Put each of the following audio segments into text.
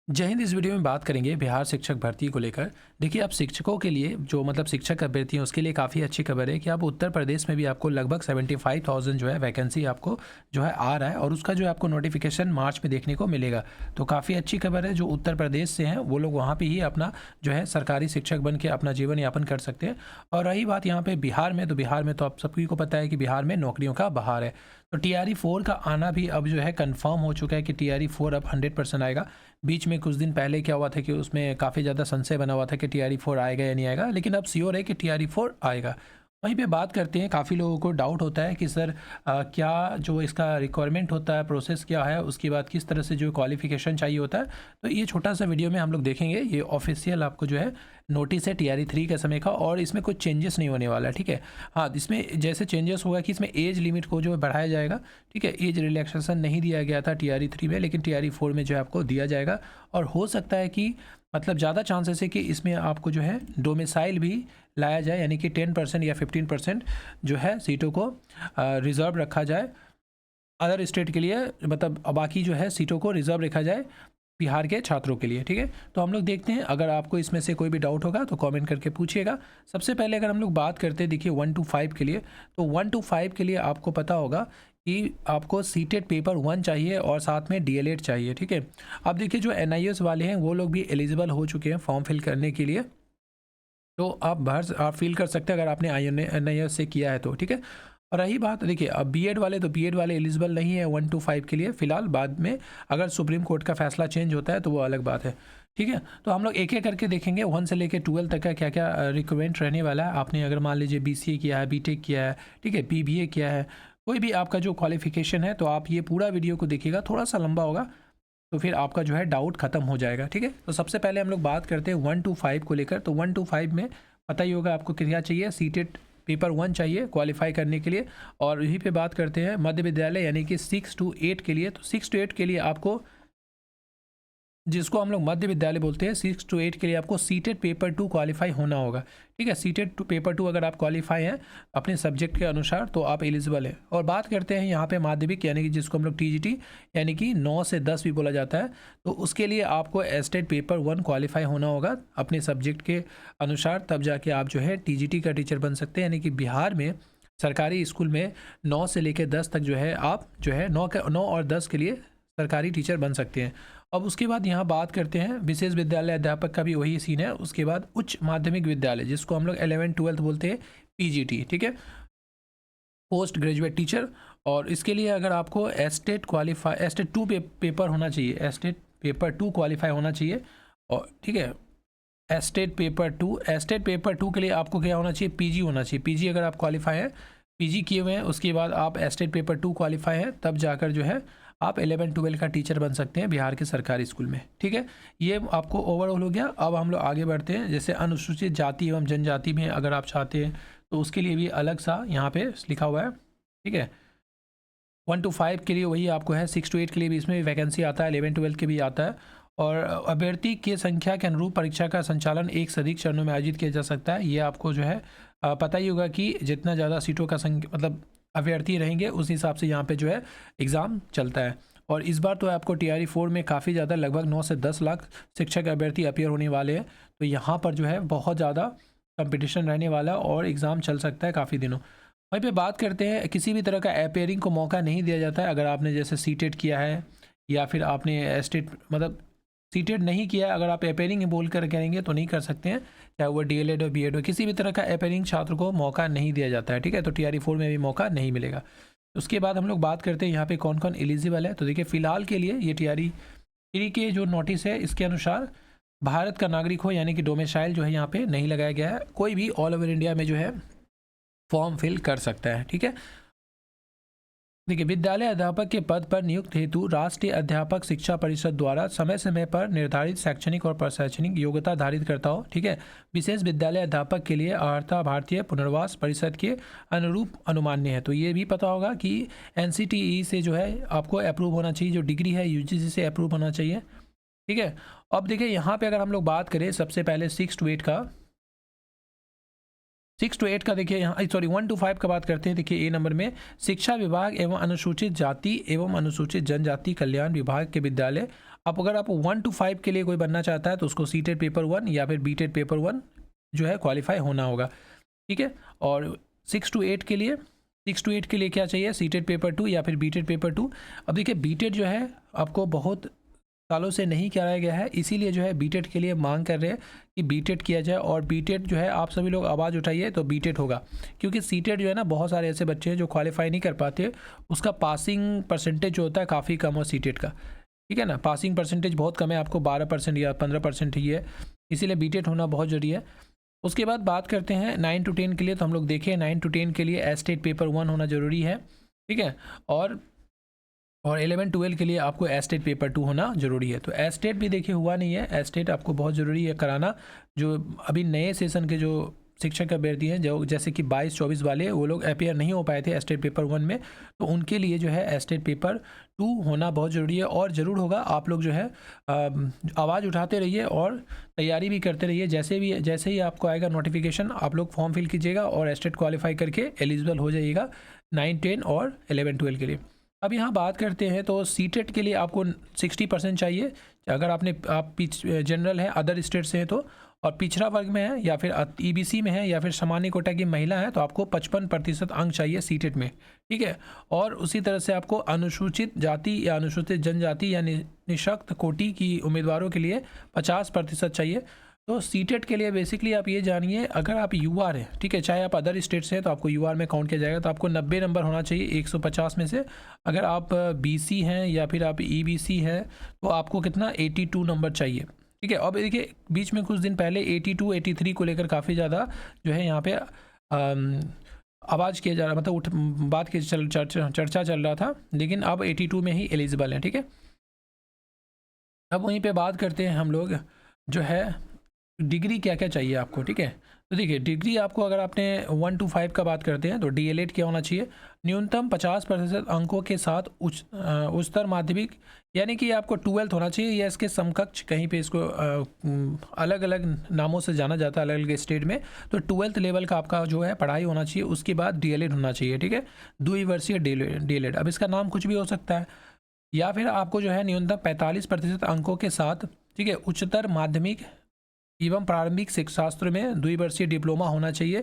जय हिंद। इस वीडियो में बात करेंगे बिहार शिक्षक भर्ती को लेकर। देखिए, अब शिक्षकों के लिए जो शिक्षक अभ्यर्थी हैं उसके लिए काफ़ी अच्छी खबर है कि अब उत्तर प्रदेश में भी आपको लगभग 75,000 जो है वैकेंसी आपको जो है आ रहा है और उसका जो है आपको नोटिफिकेशन मार्च में देखने को मिलेगा। तो काफ़ी अच्छी खबर है। जो उत्तर प्रदेश से हैं वो लोग वहाँ पर ही अपना जो है सरकारी शिक्षक बन के अपना जीवन यापन कर सकते हैं। और रही बात यहाँ पर बिहार में, तो बिहार में तो आप सभी को पता है कि बिहार में नौकरियों का बहार है। तो TRE 4 का आना भी अब जो है कन्फर्म हो चुका है कि TRE 4 अब 100% आएगा। बीच में कुछ दिन पहले क्या हुआ था कि उसमें काफ़ी ज़्यादा संशय बना हुआ था कि TRE 4 आएगा या नहीं आएगा, लेकिन अब श्योर है कि TRE 4 आएगा। वहीं पे बात करते हैं, काफ़ी लोगों को डाउट होता है कि सर क्या जो इसका रिक्वायरमेंट होता है, प्रोसेस क्या है, उसके बाद किस तरह से जो क्वालिफिकेशन चाहिए होता है। तो ये छोटा सा वीडियो में हम लोग देखेंगे। ये ऑफिशियल आपको जो है नोटिस है TRE 3 के समय का, और इसमें कुछ चेंजेस नहीं होने वाला है। ठीक है, हाँ, इसमें जैसे चेंजेस होगा कि इसमें एज लिमिट को जो है बढ़ाया जाएगा। ठीक है, एज रिलैक्सेशन नहीं दिया गया था TRE 3 में, लेकिन TRE 4 में जो है आपको दिया जाएगा। और हो सकता है कि ज़्यादा चांसेस है कि इसमें आपको जो है डोमिसाइल भी लाया जाए, यानी कि 10% या 15% जो है सीटों को रिज़र्व रखा जाए अदर स्टेट के लिए, बाकी जो है सीटों को रिज़र्व रखा जाए बिहार के छात्रों के लिए। ठीक है, तो हम लोग देखते हैं। अगर आपको इसमें से कोई भी डाउट होगा तो कमेंट करके पूछिएगा। सबसे पहले अगर हम लोग बात करते हैं, देखिए 1 to 5 के लिए, तो 1 to 5 के लिए आपको पता होगा कि आपको सीटेट पेपर 1 चाहिए और साथ में DLED चाहिए। ठीक है, अब देखिए जो NIS वाले हैं वो लोग भी एलिजिबल हो चुके हैं फॉर्म फिल करने के लिए। तो आप फिल कर सकते हैं अगर आपने NIS से किया है तो। ठीक है, और रही बात, देखिए अब B.Ed वाले, तो B.Ed वाले एलिजिबल नहीं है 1 to 5 के लिए फ़िलहाल। बाद में अगर सुप्रीम कोर्ट का फैसला चेंज होता है तो वो अलग बात है। ठीक है, तो हम लोग एक एक करके देखेंगे 1 से लेकर 12 तक का क्या क्या रिक्वायरमेंट रहने वाला है। आपने अगर मान लीजिए BCA किया है, BTech किया है, ठीक है, BBA किया है, कोई भी आपका जो क्वालिफिकेशन है, तो आप ये पूरा वीडियो को देखिएगा। थोड़ा सा लंबा होगा तो फिर आपका जो है डाउट खत्म हो जाएगा। ठीक है, तो सबसे पहले हम लोग बात करते हैं 1 to 5 को लेकर। तो 1 to 5 में पता ही होगा आपको क्या चाहिए, सीटेट पेपर 1 चाहिए क्वालिफाई करने के लिए। और यहीं पे बात करते हैं मध्य विद्यालय यानी कि 6 to 8 के लिए। तो 6 to 8 के लिए आपको, जिसको हम लोग मध्य विद्यालय बोलते हैं, 6 to 8 के लिए आपको सीटेट पेपर 2 क्वालिफाई होना होगा। ठीक है, सीटेट पेपर 2 अगर आप क्वालिफाई हैं अपने सब्जेक्ट के अनुसार तो आप एलिजिबल हैं। और बात करते हैं यहाँ पे माध्यमिक यानी कि जिसको हम लोग TGT यानी कि 9 से 10 भी बोला जाता है, तो उसके लिए आपको एस्टेट पेपर 1 क्वालिफाई होना होगा अपने सब्जेक्ट के अनुसार। तब जाके आप जो है TGT का टीचर बन सकते हैं। यानी कि बिहार में सरकारी स्कूल में 9 से लेकर 10 तक जो है आप जो है 9 और 10 के लिए सरकारी टीचर बन सकते हैं। अब उसके बाद यहाँ बात करते हैं विशेष विद्यालय अध्यापक का भी वही सीन है। उसके बाद उच्च माध्यमिक विद्यालय जिसको हम लोग 11-12 बोलते हैं, PGT। ठीक है, पोस्ट ग्रेजुएट टीचर। और इसके लिए अगर आपको एस्टेट 2 पेपर होना चाहिए, एस्टेट पेपर 2 क्वालिफाई होना चाहिए। और ठीक है, एस्टेट पेपर 2 के लिए आपको क्या होना चाहिए, PG होना चाहिए। PG अगर आप क्वालिफाई हैं, PG किए हुए हैं, उसके बाद आप एस्टेट पेपर 2 क्वालिफाई हैं, तब जाकर जो है आप 11-12 का टीचर बन सकते हैं बिहार के सरकारी स्कूल में। ठीक है, ये आपको ओवरऑल हो गया। अब हम लोग आगे बढ़ते हैं। जैसे अनुसूचित जाति एवं जनजाति में अगर आप चाहते हैं तो उसके लिए भी अलग सा यहाँ पे लिखा हुआ है। ठीक है, 1 to 5 के लिए वही आपको है, 6 to 8 के लिए भी इसमें भी वैकेंसी आता है, 11-12 के भी आता है। और अभ्यर्थी की संख्या के अनुरूप परीक्षा का संचालन एक से अधिक चरणों में आयोजित किया जा सकता है। ये आपको जो है पता ही होगा कि जितना ज़्यादा सीटों का अभ्यर्थी रहेंगे उस हिसाब से यहाँ पे जो है एग्ज़ाम चलता है। और इस बार तो आपको TRE 4 में काफ़ी ज़्यादा लगभग 9 से 10 लाख शिक्षक अभ्यर्थी अपीयर होने वाले हैं। तो यहाँ पर जो है बहुत ज़्यादा कंपटीशन रहने वाला और एग्ज़ाम चल सकता है काफ़ी दिनों। वहीं पे बात करते हैं, किसी भी तरह का अपेयरिंग को मौका नहीं दिया जाता है। अगर आपने जैसे सीटेट किया है या फिर आपने एस्टेट सीटेट नहीं किया, अगर आप अपेयरिंग बोल कर करेंगे तो नहीं कर सकते हैं, चाहे वो DLED और B.Ed हो। किसी भी तरह का अपेयरिंग छात्र को मौका नहीं दिया जाता है। ठीक है, तो TRE 4 में भी मौका नहीं मिलेगा। उसके बाद हम लोग बात करते हैं यहाँ पे कौन कौन एलिजिबल है। तो देखिए फ़िलहाल के लिए ये TRE 3 के जो नोटिस है इसके अनुसार भारत का नागरिक हो, यानी कि डोमिसाइल जो है यहाँ पे नहीं लगाया गया है, कोई भी ऑल ओवर इंडिया में जो है फॉर्म फिल कर सकता है। ठीक है, देखिए विद्यालय अध्यापक के पद पर नियुक्त हेतु राष्ट्रीय अध्यापक शिक्षा परिषद द्वारा समय समय पर निर्धारित शैक्षणिक और प्रशैक्षणिक योग्यता धारित करता हो। ठीक है, विशेष विद्यालय अध्यापक के लिए अर्हता भारतीय पुनर्वास परिषद के अनुरूप अनुमान्य है। तो ये भी पता होगा कि NCTE से जो है आपको अप्रूव होना चाहिए, जो डिग्री है UGC से अप्रूव होना चाहिए। ठीक है, अब देखिए यहाँ पे अगर हम लोग बात करें सबसे पहले 6 to 8 का, 6 to 8 का देखिए यहाँ, सॉरी 1 to 5 का बात करते हैं। देखिए A नंबर में शिक्षा विभाग एवं अनुसूचित जाति एवं अनुसूचित जनजाति कल्याण विभाग के विद्यालय अब अगर आप 1 to 5 के लिए कोई बनना चाहता है तो उसको सीटेट पेपर 1 या फिर बीटेट पेपर 1 जो है क्वालिफाई होना होगा, ठीक है। और 6 to 8 के लिए, 6 to 8 के लिए क्या चाहिए, सीटेट पेपर 2 या फिर बीटेट पेपर 2। अब देखिए बीटेट जो है आपको बहुत सालों से नहीं कराया गया है, इसीलिए जो है बीटेट के लिए मांग कर रहे हैं कि बीटेट किया जाए। और बीटेट जो है आप सभी लोग आवाज़ उठाइए तो बीटेट होगा, क्योंकि सीटेट जो है ना बहुत सारे ऐसे बच्चे हैं जो क्वालिफाई नहीं कर पाते, उसका पासिंग परसेंटेज जो होता है काफ़ी कम हो सीटेट का, ठीक है ना। पासिंग परसेंटेज बहुत कम है, आपको 12% या 15% ही है, इसीलिए बीटेट होना बहुत ज़रूरी है। उसके बाद बात करते हैं 9 to 10 के लिए, तो हम लोग देखें 9 to 10 के लिए एस्टेट पेपर 1 होना ज़रूरी है, ठीक है। और 11-12 के लिए आपको एस्टेट पेपर 2 होना ज़रूरी है। तो एस्टेट भी देखिए हुआ नहीं है, एस्टेट आपको बहुत ज़रूरी है कराना। जो अभी नए सेशन के जो शिक्षक अभ्यर्थी हैं जो जैसे कि 22-24 वाले, वो लोग अपेयर नहीं हो पाए थे एस्टेट पेपर 1 में, तो उनके लिए जो है एस्टेट पेपर 2 होना बहुत ज़रूरी है। और ज़रूर होगा, आप लोग जो है आवाज़ उठाते रहिए और तैयारी भी करते रहिए। जैसे ही आपको आएगा नोटिफिकेशन, आप लोग फॉर्म फिल कीजिएगा और एस्टेट क्वालिफाई करके एलिजिबल हो जाइएगा 9, 10 और 11-12 के लिए। अब यहाँ बात करते हैं तो सीटेट के लिए आपको 60% चाहिए, अगर आप जनरल हैं, अदर स्टेट से हैं तो, और पिछड़ा वर्ग में है या फिर ईबीसी में है या फिर सामान्य कोटा की महिला है तो आपको 55% अंक चाहिए सीटेट में, ठीक है। और उसी तरह से आपको अनुसूचित जाति या अनुसूचित जनजाति या निःशक्त कोटि की उम्मीदवारों के लिए 50% चाहिए। तो सीटेट के लिए बेसिकली आप ये जानिए, अगर आप यूआर हैं, ठीक है, चाहे आप अदर स्टेट से हैं तो आपको यूआर में काउंट किया जाएगा, तो आपको 90 नंबर होना चाहिए 150 में से। अगर आप बीसी हैं या फिर आप ईबीसी हैं तो आपको कितना 82 नंबर चाहिए, ठीक है। अब देखिए बीच में कुछ दिन पहले 82, 83 को लेकर काफ़ी ज़्यादा जो है यहाँ पे आवाज़ किया जा रहा, मतलब बात की चर्चा चल रहा था, लेकिन अब 82 में ही एलिजिबल है, ठीक है। अब वहीं पे बात करते हैं हम लोग जो है डिग्री क्या क्या चाहिए आपको, ठीक है। तो देखिए डिग्री आपको, अगर आपने 1 to 5 का बात करते हैं तो डीएलएड क्या होना चाहिए, न्यूनतम 50% अंकों के साथ उच्चतर माध्यमिक, यानी कि आपको 12th होना चाहिए या इसके समकक्ष, कहीं पे इसको अलग अलग नामों से जाना जाता है अलग अलग स्टेट में। तो 12th लेवल का आपका जो है पढ़ाई होना चाहिए, उसके बाद डीएलएड होना चाहिए, ठीक है, 2 वर्षीय डीएलएड। अब इसका नाम कुछ भी हो सकता है, या फिर आपको जो है न्यूनतम 45% अंकों के साथ, ठीक है, उच्चतर माध्यमिक एवं प्रारंभिक शिक्षाशास्त्र में 2 वर्षीय डिप्लोमा होना चाहिए,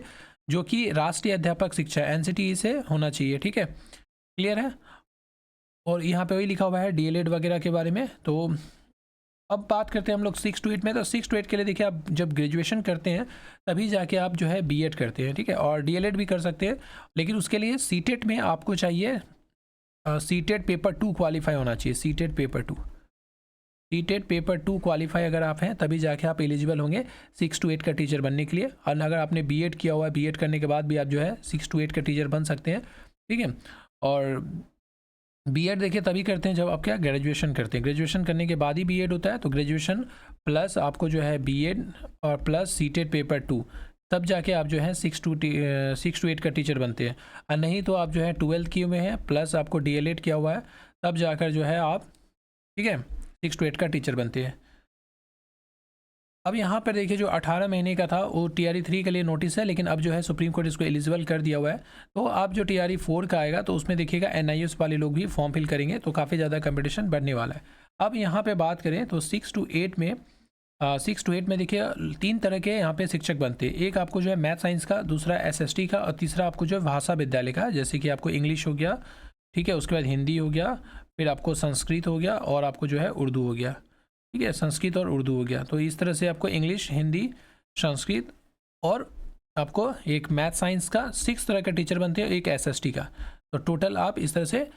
जो कि राष्ट्रीय अध्यापक शिक्षा एनसीटीई से होना चाहिए, ठीक है, क्लियर है। और यहाँ पे वही लिखा हुआ है डीएलएड वगैरह के बारे में। तो अब बात करते हैं हम लोग 6 to 8 में। तो 6 to 8 के लिए देखिए, आप जब ग्रेजुएशन करते हैं तभी जाके आप जो है बीएड करते हैं, ठीक है, और डीएलएड भी कर सकते हैं, लेकिन उसके लिए सीटेट में आपको चाहिए सीटेट पेपर 2 क्वालिफाई होना चाहिए। सीटेट पेपर 2 क्वालिफाई अगर आप हैं तभी जाके आप एलिजिबल होंगे 6 to 8 का टीचर बनने के लिए। और अगर आपने बीएड किया हुआ है, बीएड करने के बाद भी आप जो है 6 to 8 का टीचर बन सकते हैं, ठीक है। और बीएड देखिए तभी करते हैं जब आप क्या ग्रेजुएशन करते हैं, ग्रेजुएशन करने के बाद ही बीएड होता है। तो ग्रेजुएशन प्लस आपको जो है बीएड और प्लस सीटेट पेपर 2, तब जाके आप जो है 6 to 8 का टीचर बनते हैं। और नहीं तो आप जो है 12th किए हुए हैं प्लस आपको डीएलएड किया हुआ है, तब जाकर जो है आप, ठीक है, 6 to 8 का टीचर बनते हैं। अब यहाँ पर देखिए जो 18 महीने का था वो TRE 3 के लिए नोटिस है, लेकिन अब जो है सुप्रीम कोर्ट इसको एलिजिबल कर दिया हुआ है। तो अब जो TRE 4 का आएगा तो उसमें देखिएगा NIS वाले लोग भी फॉर्म फिल करेंगे, तो काफ़ी ज़्यादा कंपटीशन बढ़ने वाला है। अब यहाँ पे बात करें तो 6 to 8 में देखिए 3 तरह के यहाँ पे शिक्षक बनते हैं। एक आपको जो है मैथ साइंस का, दूसरा SST का, और तीसरा आपको जो है भाषा विद्यालय का, जैसे कि आपको इंग्लिश हो गया, ठीक है, उसके बाद हिंदी हो गया, फिर आपको संस्कृत हो गया, और आपको जो है उर्दू हो गया, ठीक है, संस्कृत और उर्दू हो गया। तो इस तरह से आपको इंग्लिश, हिंदी, संस्कृत और आपको एक मैथ साइंस का 6 तरह का टीचर बनते हैं, एक SST का। तो टोटल आप इस तरह से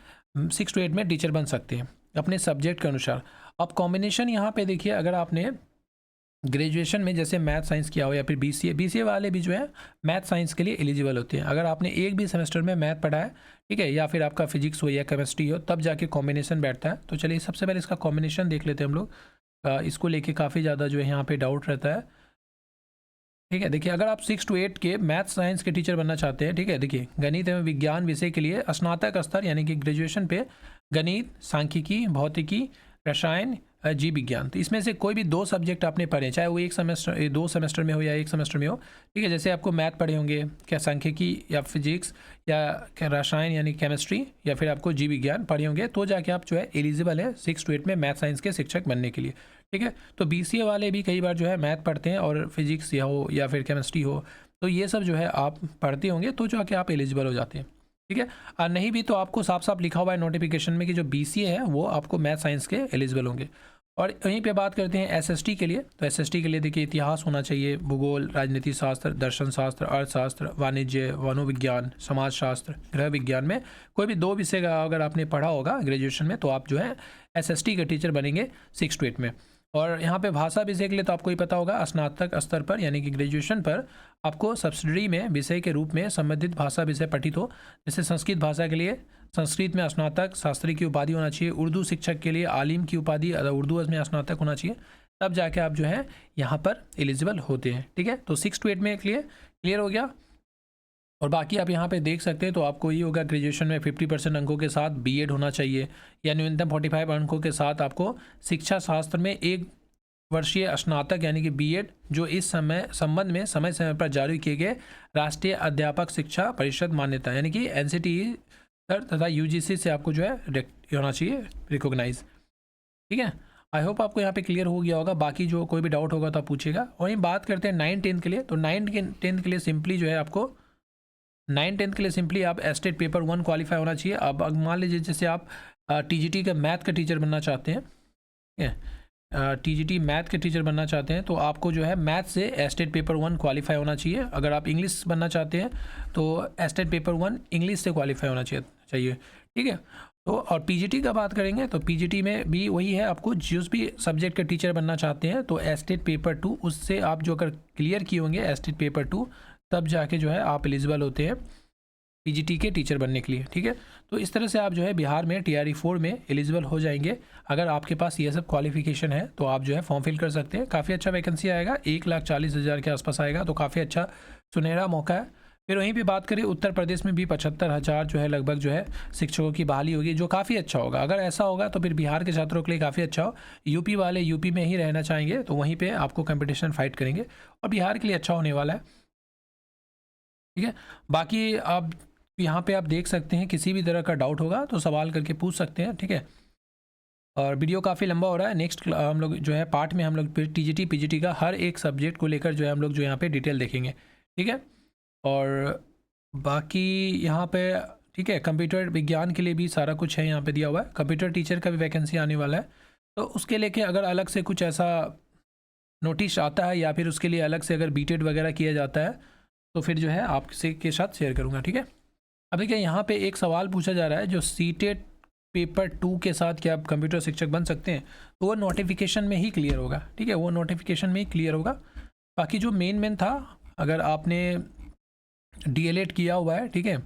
6 to 8 में टीचर बन सकते हैं अपने सब्जेक्ट के अनुसार। अब कॉम्बिनेशन यहाँ पे देखिए, अगर आपने ग्रेजुएशन में जैसे मैथ साइंस किया हो या फिर BCA वाले भी जो है मैथ साइंस के लिए एलिजिबल होते हैं। अगर आपने एक भी सेमेस्टर में मैथ पढ़ा है, ठीक है, या फिर आपका फिजिक्स हो या केमिस्ट्री हो, तब जाके कॉम्बिनेशन बैठता है। तो चलिए सबसे पहले इसका कॉम्बिनेशन देख लेते हैं हम लोग। इसको लेके काफ़ी ज़्यादा जो है यहाँ पे डाउट रहता है, ठीक है। देखिए अगर आप 6 to 8 के मैथ साइंस के टीचर बनना चाहते हैं, ठीक है, देखिए गणित एवं विज्ञान विषय के लिए स्नातक स्तर यानी कि ग्रेजुएशन पे गणित, सांख्यिकी, भौतिकी, रसायन, जीव विज्ञान। तो इसमें से कोई भी 2 सब्जेक्ट आपने पढ़े, चाहे वो 2 सेमेस्टर में हो या 1 सेमेस्टर में हो, ठीक है। जैसे आपको मैथ पढ़े होंगे, क्या सांख्यिकी या फिजिक्स या क्या रसायन यानी केमिस्ट्री, या फिर आपको जीव विज्ञान पढ़े होंगे, तो जाके आप जो है एलिजिबल है 6 to 8 में मैथ साइंस के शिक्षक बनने के लिए, ठीक है। तो BCA वाले भी कई बार जो है मैथ पढ़ते हैं और फिजिक्स या हो या फिर केमिस्ट्री हो, तो ये सब जो है आप पढ़ते होंगे तो जाके आप एलिजिबल हो जाते हैं, ठीक है। और नहीं भी तो आपको साफ साफ लिखा हुआ है नोटिफिकेशन में कि जो BCA है वो आपको मैथ साइंस के एलिजिबल होंगे। और यहीं पे बात करते हैं SST के लिए। तो SST के लिए देखिए इतिहास होना चाहिए, भूगोल, राजनीति शास्त्र, दर्शन शास्त्र, अर्थशास्त्र, वाणिज्य, मनोविज्ञान, समाज शास्त्र, गृह विज्ञान में कोई भी 2 विषय का अगर आपने पढ़ा होगा ग्रेजुएशन में तो आप जो है SST के टीचर बनेंगे 6 to 8 में। और यहाँ पे भाषा विषय के लिए तो आपको ही पता होगा, स्नातक स्तर पर यानी कि ग्रेजुएशन पर आपको सब्सिडरी में विषय के रूप में संबंधित भाषा विषय पठित हो। जैसे संस्कृत भाषा के लिए संस्कृत में स्नातक शास्त्री की उपाधि होना चाहिए, उर्दू शिक्षक के लिए आलिम की उपाधि उर्दू में स्नातक होना चाहिए, तब जाके आप जो है यहाँ पर एलिजिबल होते हैं, ठीक है। तो 6 to 8 में क्लियर हो गया। और बाकी आप यहाँ पे देख सकते हैं तो आपको ये होगा ग्रेजुएशन में 50% अंकों के साथ BEd होना चाहिए, या न्यूनतम 45 अंकों के साथ आपको शिक्षा शास्त्र में 1 वर्षीय स्नातक यानी कि BEd, जो इस संबंध में समय समय पर जारी किए गए राष्ट्रीय अध्यापक शिक्षा परिषद मान्यता यानी कि NCTE तथा UGC से आपको जो है होना चाहिए रिकॉग्नाइज, ठीक है। आई होप आपको यहाँ पे क्लियर हो गया होगा। बाकी जो कोई भी डाउट होगा तो आप पूछेगा। वहीं बात करते हैं 9-10 के लिए। तो 9-10 के लिए सिंपली जो है आपको 9-10 के लिए सिंपली आप एस्टेट पेपर 1 क्वालिफाई होना चाहिए। अब मान लीजिए जैसे आप TGT का मैथ का टीचर बनना चाहते हैं, ठीक है, TGT मैथ के टीचर बनना चाहते हैं तो आपको जो है मैथ से एस्टेट पेपर 1 क्वालिफाई होना चाहिए। अगर आप इंग्लिश बनना चाहते हैं तो एस्टेट पेपर 1 इंग्लिश से क्वालिफाई होना चाहिए, ठीक है। तो और PGT का बात करेंगे तो PGT में भी वही है, आपको जिस भी सब्जेक्ट के टीचर बनना चाहते हैं तो एस्टेट पेपर 2 उससे आप जो अगर क्लियर किए होंगे एस्टेट पेपर 2, तब जाके जो है आप एलिजिबल होते हैं PGT के टीचर बनने के लिए, ठीक है। तो इस तरह से आप जो है बिहार में TRE 4 में एलिजिबल हो जाएंगे। अगर आपके पास ये सब क्वालिफिकेशन है तो आप जो है फॉर्म फिल कर सकते हैं। काफ़ी अच्छा वैकेंसी आएगा, 1,40,000 के आसपास आएगा, तो काफ़ी अच्छा सुनहरा मौका है। फिर वहीं पे बात करें उत्तर प्रदेश में भी 75,000 जो है लगभग जो है शिक्षकों की बहाली होगी, जो काफ़ी अच्छा होगा। अगर ऐसा होगा तो फिर बिहार के छात्रों के लिए काफ़ी अच्छा हो। यूपी वाले यूपी में ही रहना चाहेंगे तो वहीं पे आपको कंपटीशन फाइट करेंगे और बिहार के लिए अच्छा होने वाला है, ठीक है। बाकी आप यहाँ पे आप देख सकते हैं, किसी भी तरह का डाउट होगा तो सवाल करके पूछ सकते हैं, ठीक है। और वीडियो काफ़ी लंबा हो रहा है। नेक्स्ट हम लोग जो है पार्ट में हम लोग TGT PGT का हर एक सब्जेक्ट को लेकर जो है हम लोग जो यहाँ पे डिटेल देखेंगे, ठीक है। और बाकी यहाँ पे ठीक है, कंप्यूटर विज्ञान के लिए भी सारा कुछ है यहाँ पे दिया हुआ है। कंप्यूटर टीचर का भी वैकेंसी आने वाला है, तो उसके लेके अगर अलग से कुछ ऐसा नोटिस आता है या फिर उसके लिए अलग से अगर BTED वगैरह किया जाता है तो फिर जो है आपसे के साथ शेयर करूँगा, ठीक है। अब देखिए यहाँ पे एक सवाल पूछा जा रहा है, जो CTET पेपर 2 के साथ क्या आप कंप्यूटर शिक्षक बन सकते हैं, तो वो नोटिफिकेशन में ही क्लियर होगा, ठीक है, वो नोटिफिकेशन में ही क्लियर होगा। बाकी जो मेन था, अगर आपने DLED किया हुआ है, ठीक है,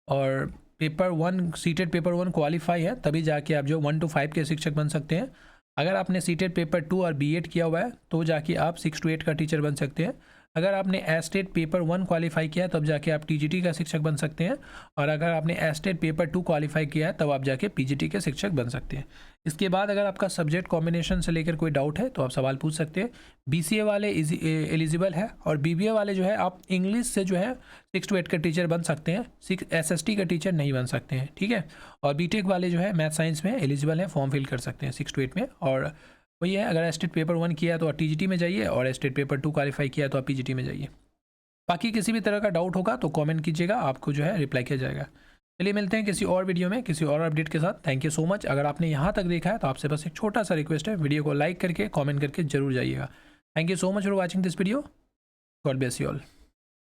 और पेपर 1 CTET पेपर 1 क्वालिफाई है, तभी जाके आप जो 1 to 5 के शिक्षक बन सकते हैं। अगर आपने CTET पेपर 2 और BEd किया हुआ है तो जाके आप 6 to 8 का टीचर बन सकते हैं। अगर आपने एस्टेट पेपर 1 क्वालिफाई किया है तब जाके आप TGT का शिक्षक बन सकते हैं, और अगर आपने एस्टेट पेपर 2 क्वालिफाई किया है तब आप जाके PGT के शिक्षक बन सकते हैं। इसके बाद अगर आपका सब्जेक्ट कॉम्बिनेशन से लेकर कोई डाउट है तो आप सवाल पूछ सकते हैं। BCA वाले एलिजिबल है, और BBA वाले जो है आप इंग्लिश से जो है 6 to 8 का टीचर बन सकते हैं, SST का टीचर नहीं बन सकते हैं, ठीक है। और BTech वाले जो है मैथ साइंस में एलिजिबल है, फॉर्म फिल कर सकते हैं 6 to 8 में। और वही है, अगर एस्टेट पेपर 1 किया तो आप TGT में जाइए, और एस्टेट पेपर 2 क्वालिफाई किया तो आप PGT में जाइए। बाकी किसी भी तरह का डाउट होगा तो कमेंट कीजिएगा, आपको जो है रिप्लाई किया जाएगा। चलिए मिलते हैं किसी और वीडियो में किसी और अपडेट के साथ। Thank you so much. अगर आपने यहाँ तक देखा है तो आपसे बस एक छोटा सा रिक्वेस्ट है, वीडियो को लाइक करके कमेंट करके जरूर जाइएगा। Thank you so much for watching this video. God bless you all.